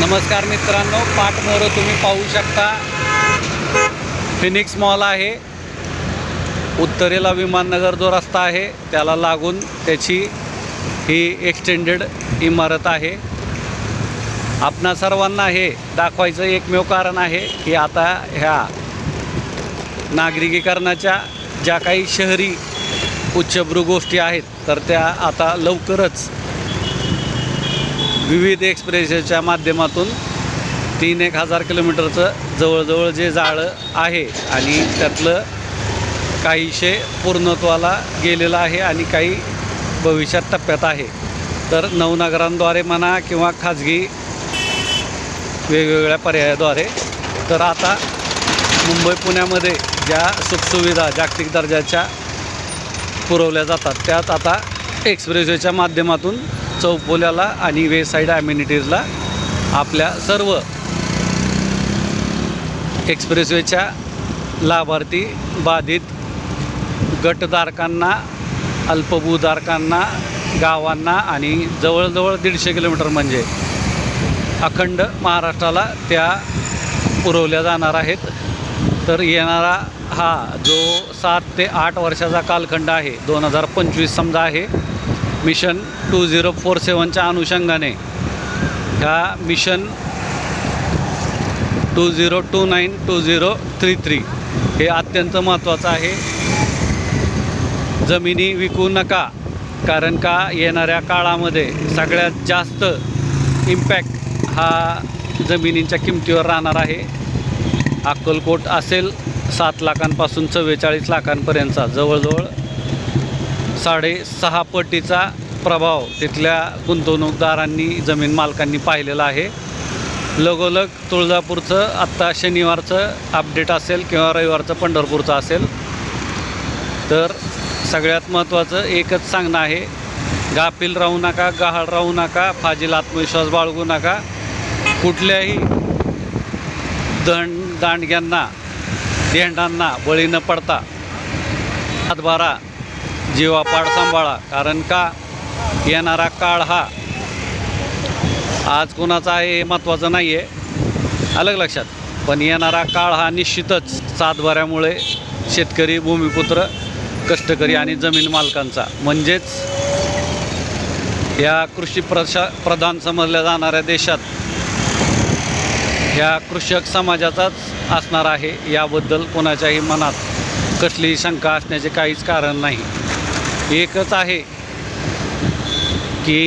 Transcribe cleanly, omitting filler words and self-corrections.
नमस्कार मित्रांनो, पाठमोरं तुम्ही पाहू शकता फिनिक्स मॉल आहे. उत्तरेला विमाननगर जो रस्ता आहे त्याला लागून त्याची ही एक्सटेंडेड इमारत आहे. आपणा सर्वांना हे दाखवायचं एकमेव कारण आहे की आता ह्या नागरिकीकरणाच्या ज्या काही शहरी उच्चभ्रू गोष्टी आहेत तर त्या आता लवकरच विविध एक्सप्रेसच्या माध्यमातून 3,000 किलोमीटरचं जवळजवळ जे जाळं आहे आणि त्यातलं काहीशे पूर्णत्वाला गेलेलं आहे आणि काही भविष्यात टप्प्यात आहे. तर नवनगरांद्वारे म्हणा किंवा खाजगी वेगवेगळ्या पर्यायाद्वारे तर आता मुंबई पुण्यामध्ये ज्या सुखसुविधा जागतिक दर्जाच्या पुरवल्या जातात त्यात आता एक्सप्रेसवेच्या माध्यमातून चौपोल्याला आणि वे साईड ॲम्युनिटीजला आपल्या सर्व एक्सप्रेसवेच्या लाभार्थी बाधित गटधारकांना, अल्पभूधारकांना, गावांना आणि जवळजवळ 150 किलोमीटर म्हणजे अखंड महाराष्ट्राला त्या पुरवल्या जाणार आहेत. तर येणारा हा जो 7 ते 8 वर्षाचा कालखंड आहे 2025 समजा आहे, मिशन 2047च्या अनुषंगाने ह्या मिशन 2029-2033 हे अत्यंत महत्त्वाचं आहे. जमिनी विकू नका, कारण का येणाऱ्या काळामध्ये सगळ्यात जास्त इम्पॅक्ट हा जमिनींच्या किमतीवर राहणार आहे. अक्कलकोट असेल 7 लाखांपासून 44 लाखांपर्यंतचा जवळजवळ 6.5 पटीचा प्रभाव तिथल्या गुंतवणूकदारांनी, जमीन मालकांनी पाहिलेला आहे. लगोलग तुळजापूरचं आत्ता शनिवारचं अपडेट असेल किंवा रविवारचं पंढरपूरचं असेल. तर सगळ्यात महत्त्वाचं एकच सांगणं आहे, गाफील राहू नका, गहाळ राहू नका, फाजील आत्मविश्वास बाळगू नका. कुठल्याही दांडग्यांना, धेंडांना बळी न पडता हातभारा, जीवापाड सांभाळा. कारण का येणारा काळ हा आज कोणाचा आहे हे महत्त्वाचं नाही आहे, अलग लक्षात. पण येणारा काळ हा निश्चितच सातबाऱ्यामुळे शेतकरी, भूमिपुत्र, कष्टकरी आणि जमीन मालकांचा म्हणजेच या कृषी प्रधान समजल्या जाणाऱ्या देशात ह्या कृषक समाजाचाच असणार आहे. याबद्दल कोणाच्याही मनात कसलीही शंका असण्याचे काहीच कारण नाही. एकच आहे की